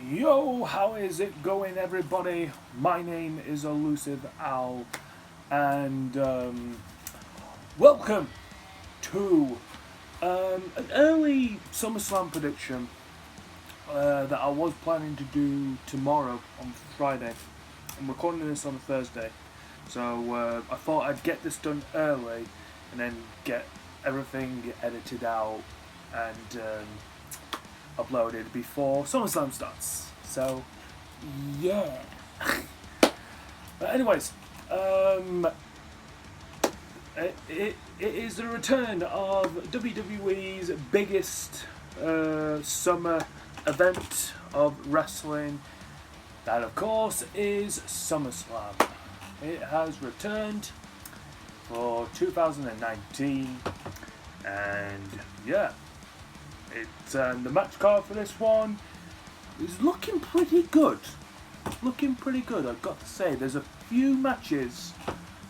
Yo, how is it going, everybody? My name is Elusive Owl, and welcome to an early SummerSlam prediction that I was planning to do tomorrow on Friday. I'm recording this on a Thursday, so I thought I'd get this done early and then get everything edited out and uploaded before SummerSlam starts. So, yeah. But anyways, it is the return of WWE's biggest summer event of wrestling. That, of course, is SummerSlam. It has returned for 2019, and yeah. The match card for this one is looking pretty good. I've got to say. There's a few matches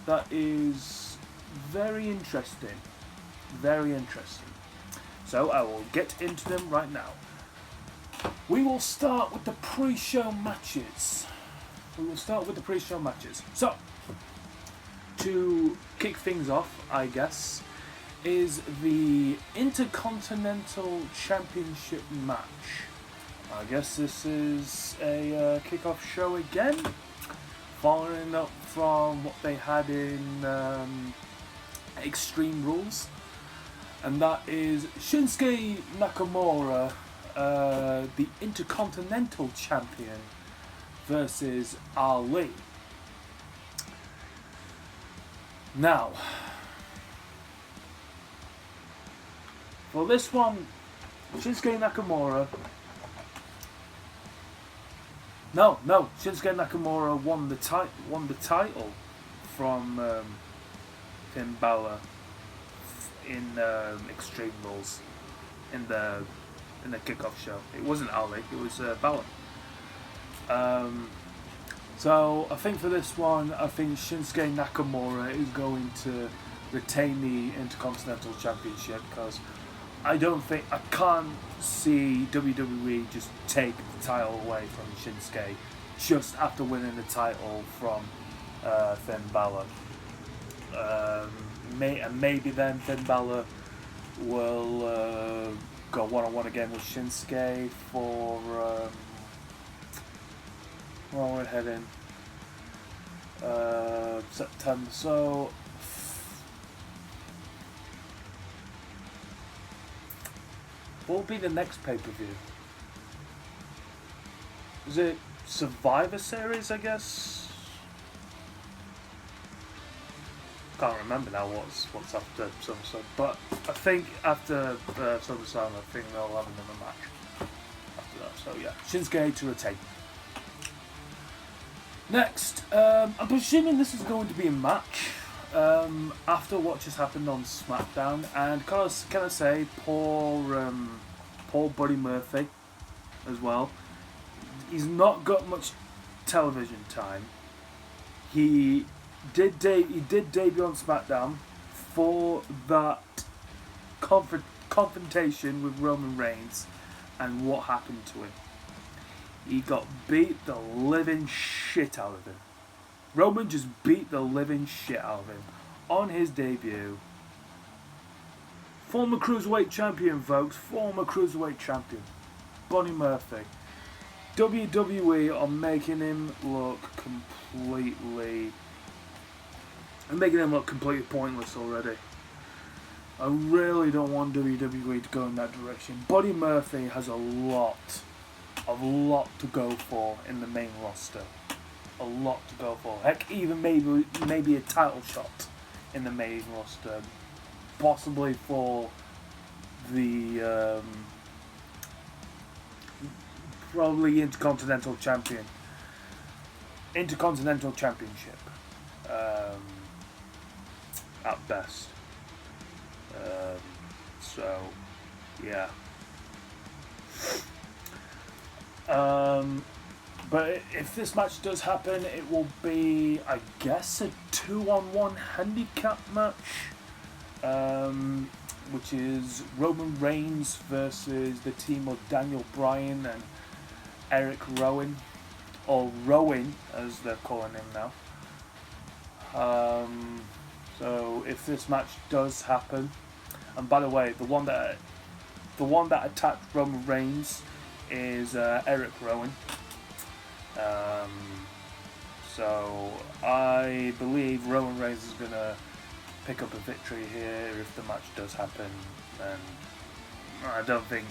that is very interesting. So I will get into them right now. We will start with the pre-show matches. So, to kick things off, I guess, is the Intercontinental Championship match. I guess this is a kickoff show again, following up from what they had in Extreme Rules, and that is Shinsuke Nakamura, the Intercontinental Champion, versus Ali. Now, for this one, Shinsuke Nakamura. Shinsuke Nakamura won the title from Finn Balor in Extreme Rules in the kickoff show. It wasn't Ali, it was Balor. So I think for this one, I think Shinsuke Nakamura is going to retain the Intercontinental Championship, because I can't see WWE just take the title away from Shinsuke just after winning the title from Finn Balor. Maybe then Finn Balor will go one-on-one again with Shinsuke for where we're heading, September. So what will be the next pay-per-view? Is it Survivor Series, I guess? Can't remember now what's after SummerSlam. But I think after SummerSlam, I think they'll have another match after that. So yeah, Shinsuke to retain. Next, I'm presuming this is going to be a match after what just happened on SmackDown, and can I say poor Buddy Murphy as well. He's not got much television time. He did debut on SmackDown for that confrontation with Roman Reigns, and what happened to him. He got beat the living shit out of him. Roman just beat the living shit out of him on his debut. Former Cruiserweight Champion, folks. Former Cruiserweight Champion. Buddy Murphy. WWE are making him look completely pointless already. I really don't want WWE to go in that direction. Buddy Murphy has a lot to go for in the main roster. A lot to go for. Heck, even maybe a title shot in the main roster, possibly for the probably Intercontinental Championship. At best. So yeah. But if this match does happen, it will be, I guess, a 2-on-1 handicap match, which is Roman Reigns versus the team of Daniel Bryan and Eric Rowan, or Rowan as they're calling him now. So if this match does happen, and by the way, the one that attacked Roman Reigns is Eric Rowan. So I believe Roman Reigns is gonna pick up a victory here if the match does happen, and I don't think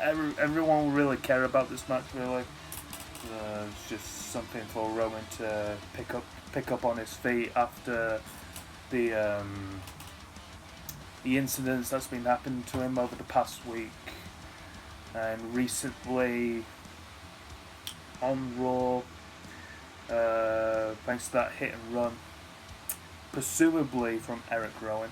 everyone will really care about this match really. It's just something for Roman to pick up on his feet after the incidents that's been happening to him over the past week and recently on Raw, thanks to that hit and run, presumably from Eric Rowan.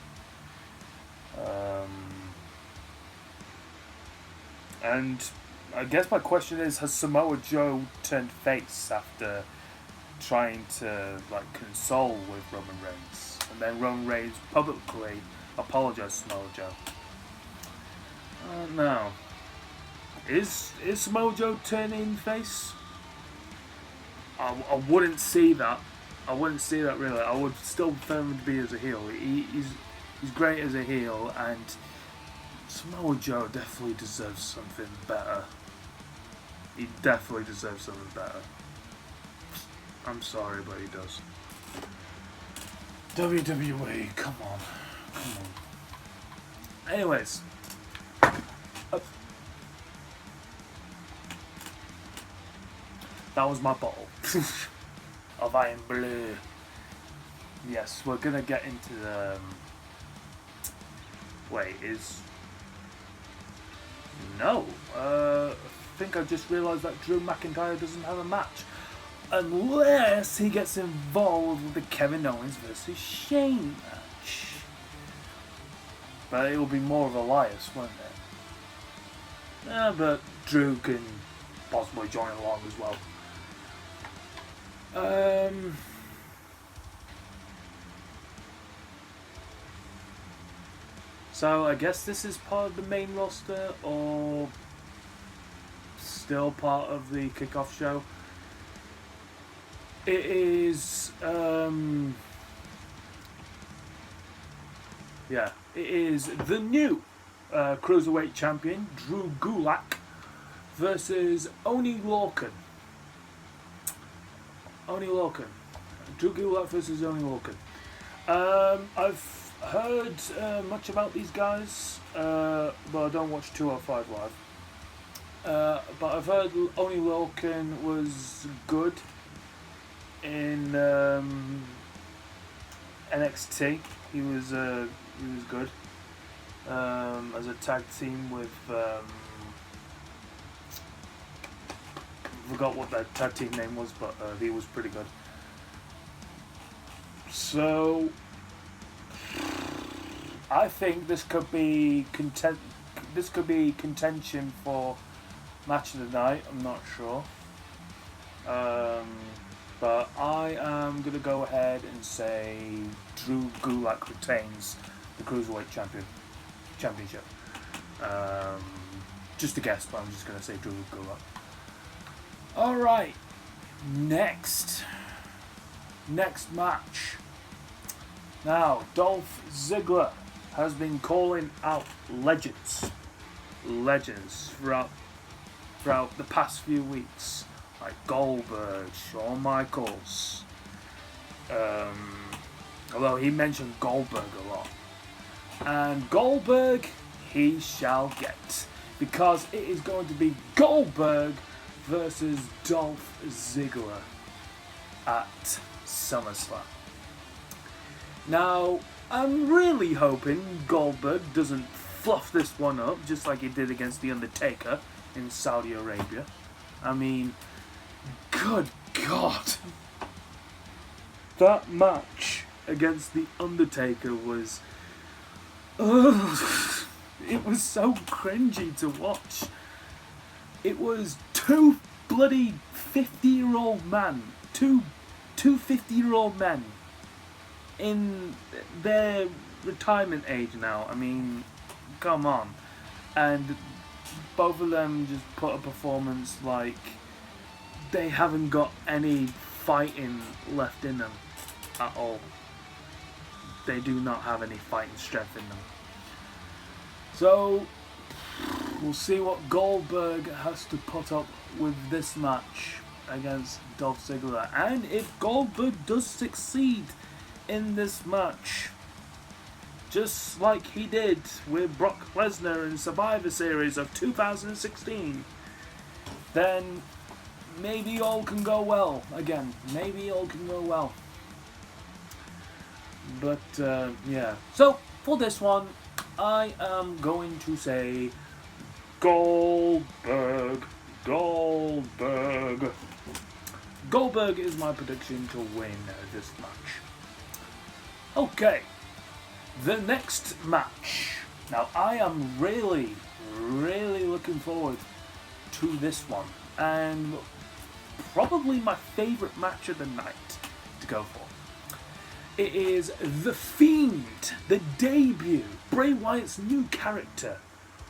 And I guess my question is, has Samoa Joe turned face after trying to console with Roman Reigns, and then Roman Reigns publicly apologized to Samoa Joe? No. Is Samoa Joe turning face? I wouldn't see that. I wouldn't see that really. I would still prefer him to be as a heel. He's great as a heel, and Samoa Joe definitely deserves something better. He definitely deserves something better. I'm sorry, but he does. WWE, come on. Anyways. That was my bottle of Iron Blue. Yes, we're gonna get into the... No. I think I just realised that Drew McIntyre doesn't have a match. Unless he gets involved with the Kevin Owens versus Shane match. But it will be more of Elias, won't it? But Drew can possibly join along as well. So I guess this is part of the main roster, or still part of the kickoff show. It is, it is the new Cruiserweight Champion, Drew Gulak, versus Oney Lorcan. Drew Gulak versus Oney Lorcan. I've heard much about these guys, but I don't watch 205 Live. But I've heard Oney Lorcan was good in NXT. He was good as a tag team with forgot what that tag team name was, but he was pretty good. So I think this could be contention for match of the night. I'm not sure. But I am going to go ahead and say Drew Gulak retains the Cruiserweight Championship. Just a guess, but I'm just going to say Drew Gulak. Alright, next match. Now, Dolph Ziggler has been calling out legends throughout the past few weeks, like Goldberg, Shawn Michaels. Although he mentioned Goldberg a lot. And Goldberg he shall get, because it is going to be Goldberg versus Dolph Ziggler at SummerSlam. Now, I'm really hoping Goldberg doesn't fluff this one up just like he did against The Undertaker in Saudi Arabia. I mean, good God. That match against The Undertaker was... it was so cringy to watch. It was two bloody 50-year-old men, two 50-year-old men in their retirement age now. I mean, come on. And both of them just put a performance like they haven't got any fighting left in them at all. They do not have any fighting strength in them. So we'll see what Goldberg has to put up with this match against Dolph Ziggler. And if Goldberg does succeed in this match, just like he did with Brock Lesnar in Survivor Series of 2016, then maybe all can go well again. Maybe all can go well. But, yeah. So, for this one, I am going to say Goldberg. Goldberg. Goldberg is my prediction to win this match. Okay. The next match. Now, I am really looking forward to this one. And probably my favourite match of the night to go for. It is The Fiend, the debut, Bray Wyatt's new character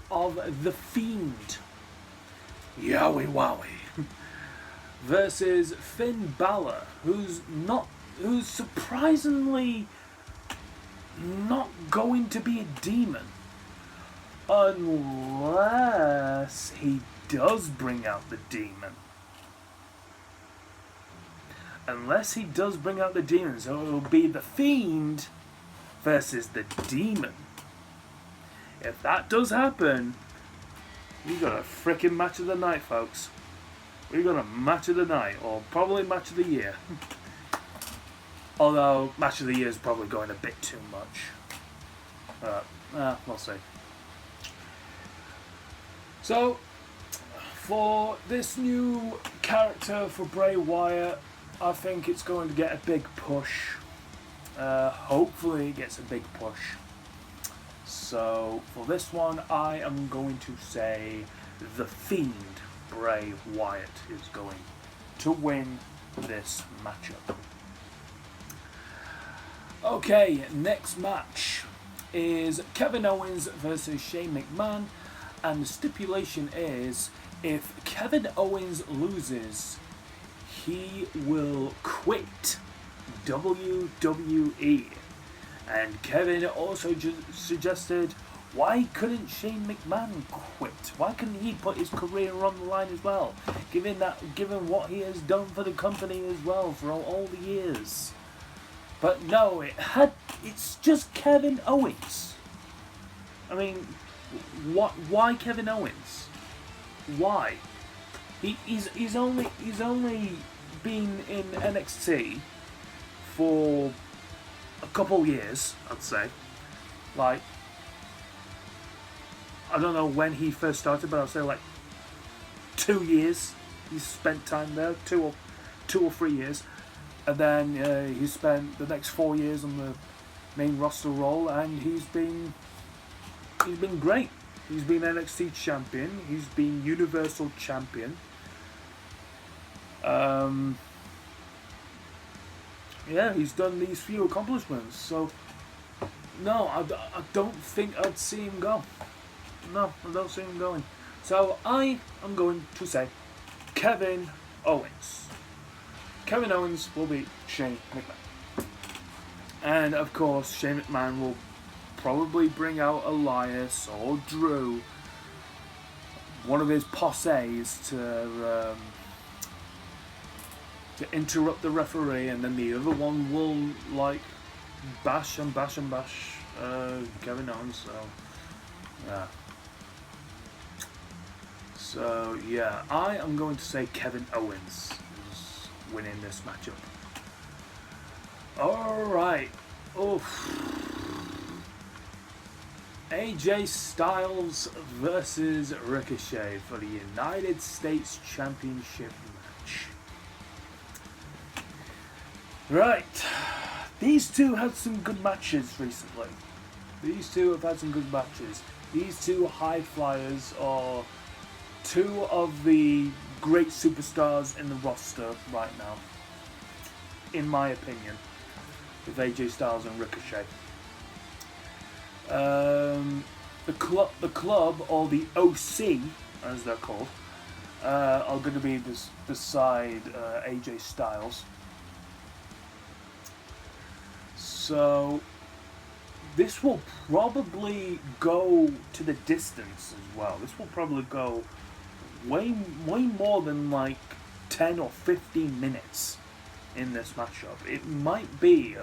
of The Fiend, Yowie Wowie, versus Finn Balor, who's surprisingly not going to be a demon, unless he does bring out the demon. Unless he does bring out the demon, so it'll be The Fiend versus the demon. If that does happen, we got a freaking match of the night, folks. We got a match of the night, or probably match of the year. Although match of the year is probably going a bit too much. We'll see. So, for this new character for Bray Wyatt, I think it's going to get a big push. Hopefully it gets a big push. So for this one, I am going to say The Fiend, Bray Wyatt, is going to win this matchup. Okay, next match is Kevin Owens versus Shane McMahon. And the stipulation is, if Kevin Owens loses, he will quit WWE. And Kevin also suggested, why couldn't Shane McMahon quit? Why couldn't he put his career on the line as well? Given what he has done for the company as well for all the years. But no, it's just Kevin Owens. I mean, why Kevin Owens? Why? He's only been in NXT for a couple years, I'd say. Like, I don't know when he first started, but I'll say like 2 years. He's spent time there, two or 3 years, and then he spent the next 4 years on the main roster role, and he's been great. He's been NXT champion. He's been Universal champion. Yeah, he's done these few accomplishments. So, no, I don't think I'd see him go. No, I don't see him going. So, I am going to say Kevin Owens. Kevin Owens will beat Shane McMahon. And, of course, Shane McMahon will probably bring out Elias or Drew, one of his posses, to interrupt the referee, and then the other one will like bash Kevin Owens. So yeah, I am going to say Kevin Owens is winning this matchup. Alright. AJ Styles versus Ricochet for the United States Championship match. Right, these two had some good matches recently. These two have had some good matches. These two high flyers are two of the great superstars in the roster right now, in my opinion, with AJ Styles and Ricochet. The club, or the OC, as they're called, are going to be beside AJ Styles. So this will probably go to the distance as well. This will probably go way more than like 10 or 15 minutes in this matchup. It might be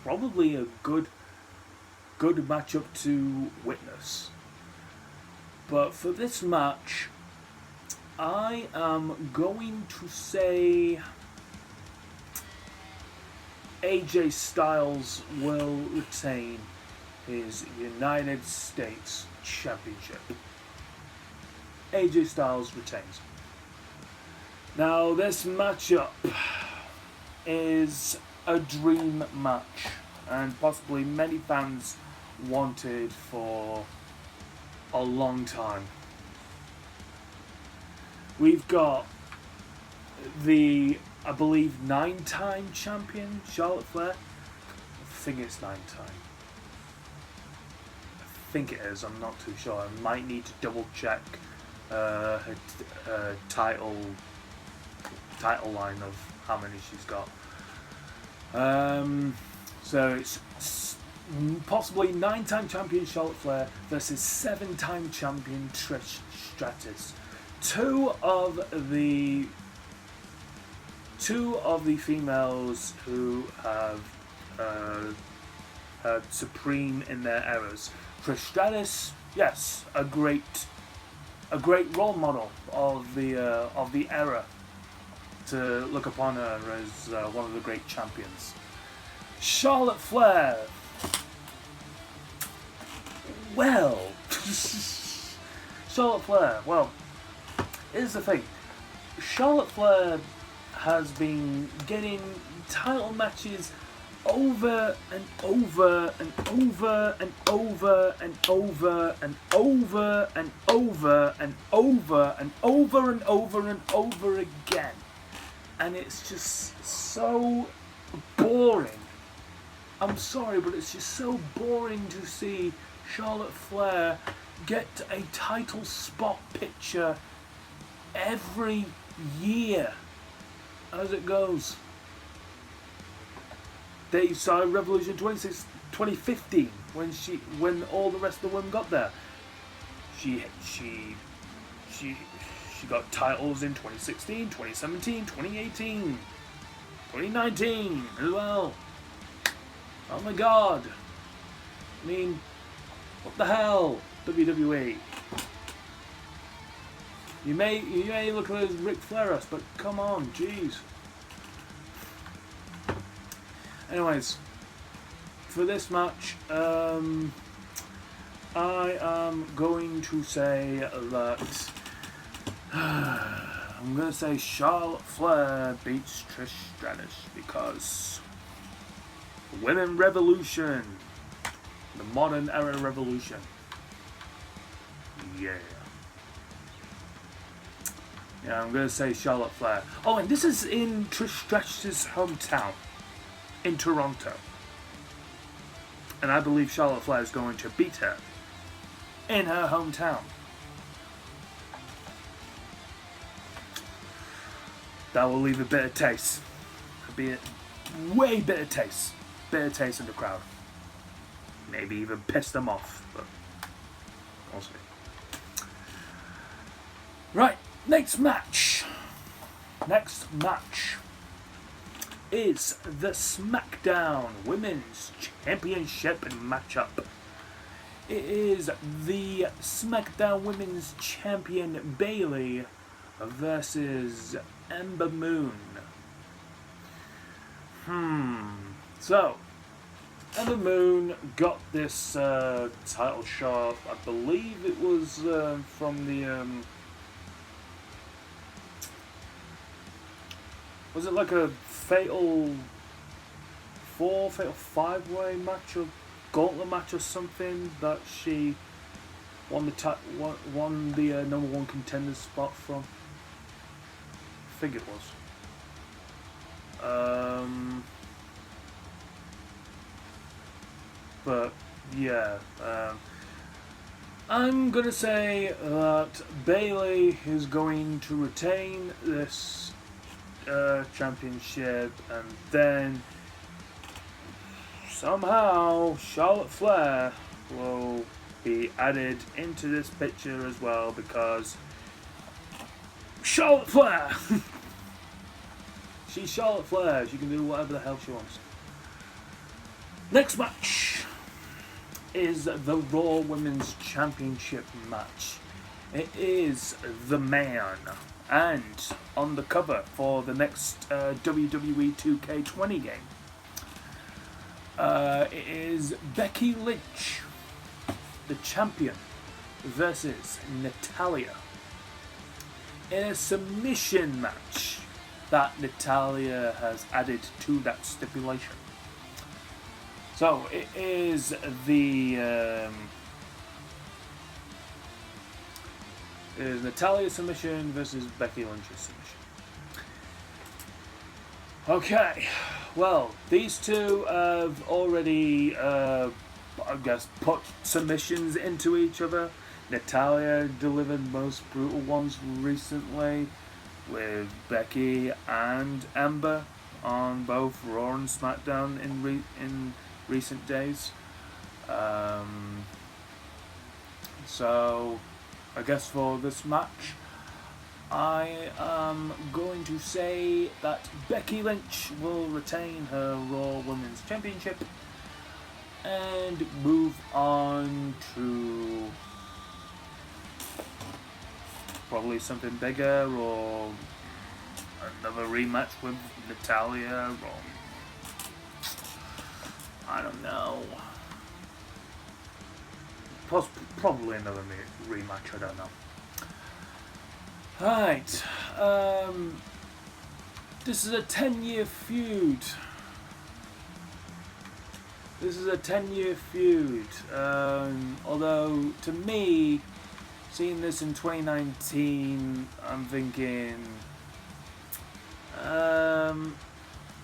probably a good matchup to witness. But for this match, I am going to say AJ Styles will retain his United States Championship. AJ Styles retains. Now this matchup is a dream match, and possibly many fans wanted for a long time. We've got the, I believe, 9-time champion, Charlotte Flair. I think it's 9 time. I think it is, I'm not too sure. I might need to double check her title line of how many she's got. So it's possibly 9-time champion Charlotte Flair versus 7-time champion Trish Stratus. Two of the females who have supreme in their eras. Trish Stratus, yes, a great role model of the era, to look upon her as one of the great champions. Charlotte Flair, well, Charlotte Flair, well, here's the thing. Charlotte Flair has been getting title matches over and over and over and over and over and over and over and over and over and over and over again. And it's just so boring. I'm sorry, but it's just so boring to see Charlotte Flair get a title spot picture every year as it goes. They saw Revolution 2015 when all the rest of the women got there. She got titles in 2016, 2017, 2018, 2019 as well. Oh my god. I mean, what the hell, WWE? You may look at it as Ric Flair, but come on, jeez. Anyways, for this match, I am going to say that I'm going to say Charlotte Flair beats Trish Stratus because the Women Revolution, the modern era revolution. Yeah. Yeah, I'm going to say Charlotte Flair. Oh, and this is in Trish Stratus' hometown, in Toronto. And I believe Charlotte Flair is going to beat her in her hometown. That will leave a bitter taste. Way bitter taste. Bitter taste in the crowd. Maybe even piss them off, but we'll see. Right. Next match is the SmackDown Women's Championship matchup. It is the SmackDown Women's Champion Bayley versus Ember Moon. So, Ember Moon got this title shot. I believe it was from the... was it like a fatal 5-way match or gauntlet match or something that she won the number one contender spot from? I think it was. But yeah, I'm gonna say that Bayley is going to retain this championship, and then somehow Charlotte Flair will be added into this picture as well, because Charlotte Flair! She's Charlotte Flair. She can do whatever the hell she wants. Next match is the Raw Women's Championship match. It is the man, and on the cover for the next WWE 2K20 game, it is Becky Lynch, the champion, versus Natalya in a submission match that Natalya has added to that stipulation. So it is the Natalya submission versus Becky Lynch's submission. Okay, well, these two have already, I guess, put submissions into each other. Natalya delivered most brutal ones recently with Becky and Ember on both Raw and SmackDown in recent days. So I guess for this match, I am going to say that Becky Lynch will retain her Raw Women's Championship and move on to probably something bigger, or another rematch with Natalya, or I don't know. Probably another rematch, I don't know. Right, this is a 10-year feud. Although, to me, seeing this in 2019, I'm thinking,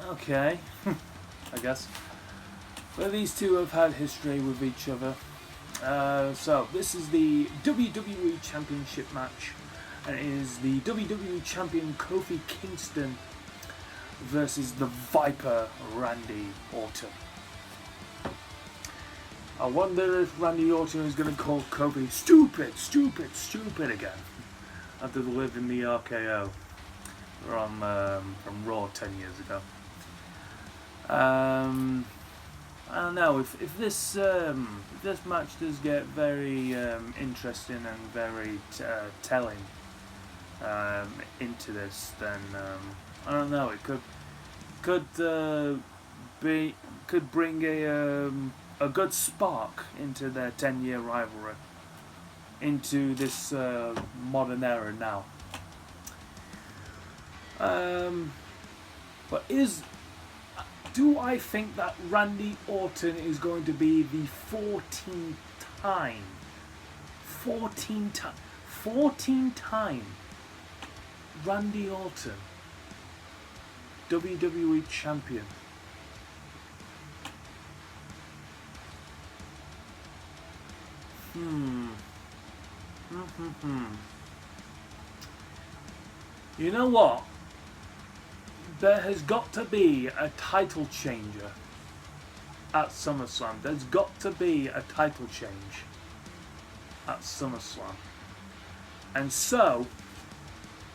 okay, I guess. But these two have had history with each other. So, this is the WWE Championship match. And it is the WWE Champion Kofi Kingston versus the Viper Randy Orton. I wonder if Randy Orton is going to call Kofi stupid again after delivering the RKO from Raw 10 years ago. I don't know if this match does get very interesting and very telling into this, then I don't know. It could bring a good spark into their 10-year rivalry, into this modern era now. But do I think that Randy Orton is going to be the 14 time Randy Orton WWE champion? You know what? There has got to be a title changer at SummerSlam. There's got to be a title change at SummerSlam. And so,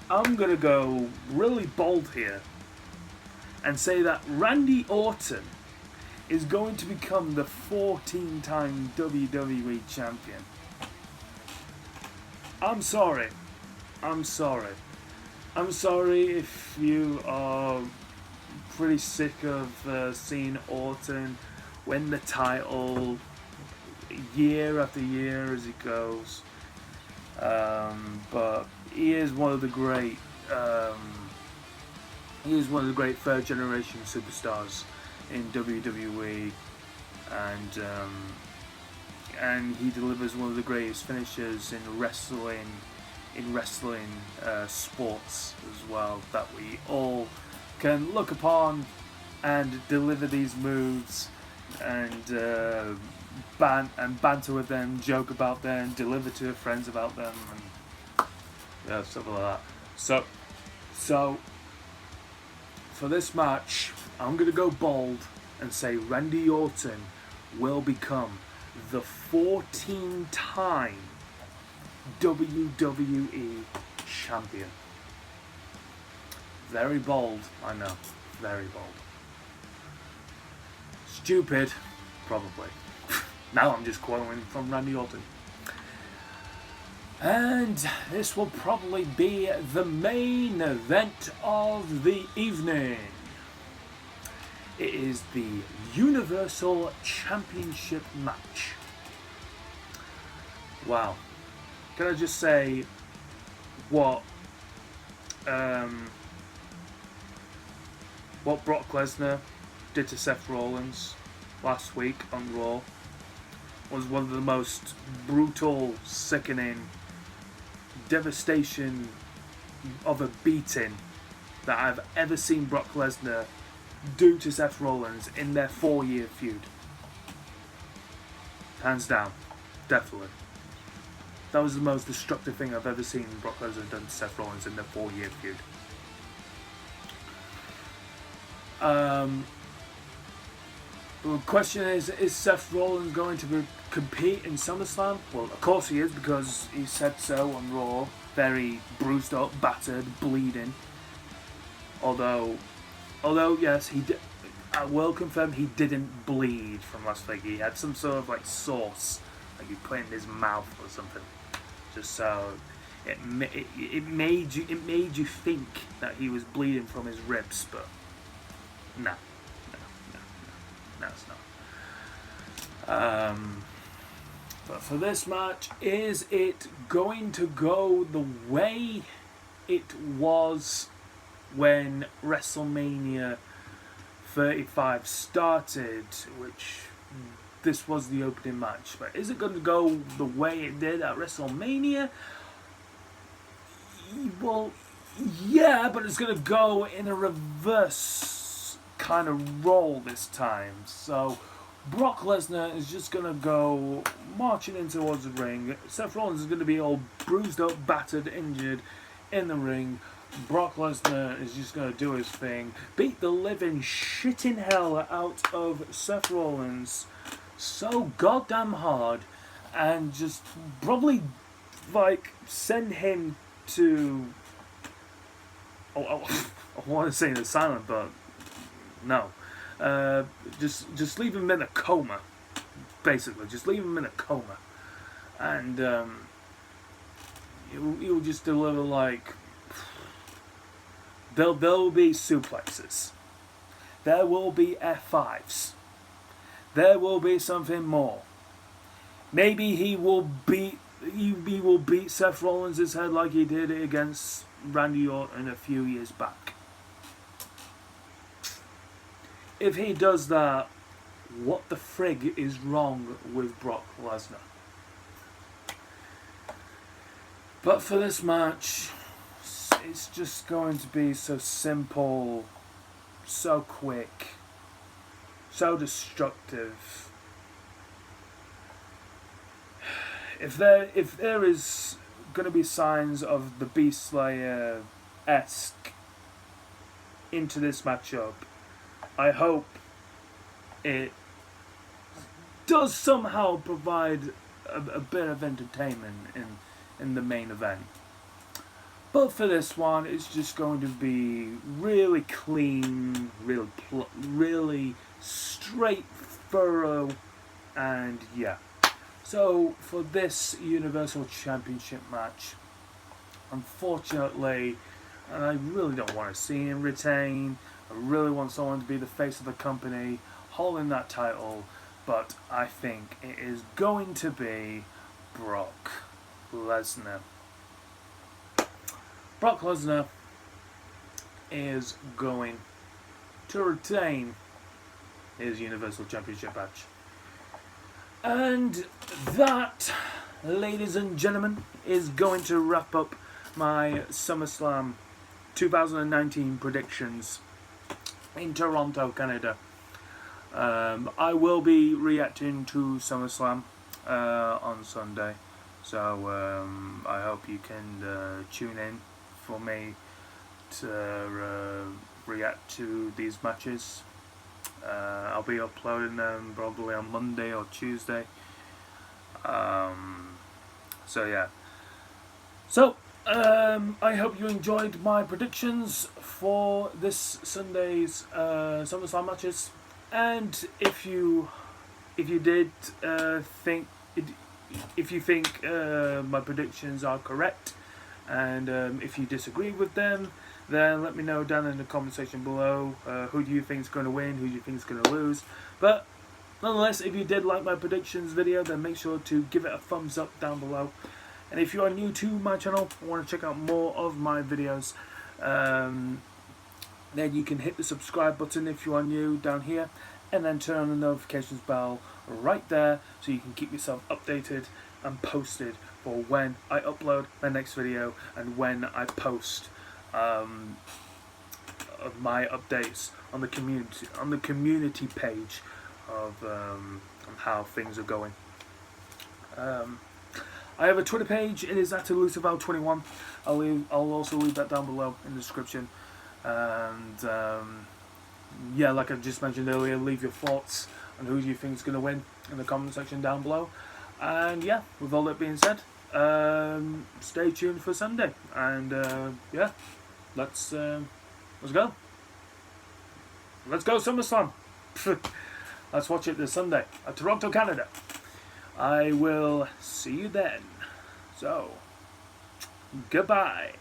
I'm going to go really bold here and say that Randy Orton is going to become the 14-time WWE champion. I'm sorry if you are pretty sick of seeing Orton win the title year after year as it goes. But he is one of the great third generation superstars in WWE, and he delivers one of the greatest finishes in wrestling sports as well, that we all can look upon and deliver these moves and banter with them, joke about them, deliver to friends about them, and yeah, stuff like that. So for this match, I'm gonna go bold and say Randy Orton will become the 14-time WWE champion. Very bold, I know. Very bold. Stupid, probably. Now I'm just quoting from Randy Orton. And this will probably be the main event of the evening. It is the Universal Championship match. Wow. Can I just say what Brock Lesnar did to Seth Rollins last week on Raw was one of the most brutal, sickening, devastation of a beating that I've ever seen Brock Lesnar do to Seth Rollins in their 4-year feud. Hands down, definitely. That was the most destructive thing I've ever seen Brock Lesnar done to Seth Rollins in their 4-year feud. The question is Seth Rollins going to compete in SummerSlam? Well, of course he is, because he said so on Raw. Very bruised up, battered, bleeding. Although yes, he did. I will confirm he didn't bleed from last week. He had some sort of like sauce, like he put in his mouth or something, just so it made you think that he was bleeding from his ribs, but no, it's not. But for this match, is it going to go the way it was when WrestleMania 35 started, which this was the opening match? But is it going to go the way it did at WrestleMania? Well, yeah, but it's going to go in a reverse kind of role this time. So Brock Lesnar is just going to go marching in towards the ring. Seth Rollins is going to be all bruised up, battered, injured in the ring. Brock Lesnar is just going to do his thing, beat the living shitting hell out of Seth Rollins so goddamn hard, and just probably like send him to... I want to say the silent, but no. Just leave him in a coma, basically. Just leave him in a coma, and he'll just deliver like... There'll be suplexes. There will be F5s. There will be something more. Maybe he will beat Seth Rollins' head like he did against Randy Orton a few years back. If he does that, what the frig is wrong with Brock Lesnar? But for this match, it's just going to be so simple, so quick, so destructive. If there is going to be signs of the Beast Slayer-esque into this matchup, I hope it does somehow provide a bit of entertainment in the main event. But for this one, it's just going to be really clean, really straight, thorough, and yeah. So for this Universal Championship match, unfortunately, and I really don't want to see him retain. I really want someone to be the face of the company, holding that title, but I think it is going to be Brock Lesnar. Brock Lesnar is going to retain his Universal Championship match. And that, ladies and gentlemen, is going to wrap up my SummerSlam 2019 predictions in Toronto, Canada. I will be reacting to SummerSlam on Sunday, so I hope you can tune in for me to react to these matches. I'll be uploading them probably on Monday or Tuesday. So yeah. So I hope you enjoyed my predictions for this Sunday's SummerSlam matches, and if you did think my predictions are correct, and if you disagree with them, then let me know down in the comment section below. Who do you think is going to win? Who do you think is going to lose? But nonetheless, if you did like my predictions video, then make sure to give it a thumbs up down below. And if you are new to my channel and want to check out more of my videos, then you can hit the subscribe button if you are new down here, and then turn on the notifications bell right there so you can keep yourself updated and posted for when I upload my next video and when I post of my updates on the community page of how things are going. I have a Twitter page. It is @ElusiveAl21. I'll also leave that down below in the description. And yeah, like I just mentioned earlier, leave your thoughts on who do you think is going to win in the comment section down below. And yeah, with all that being said, stay tuned for Sunday. And yeah, let's go. Let's go SummerSlam. Let's watch it this Sunday at Toronto, Canada. I will see you then. So, goodbye.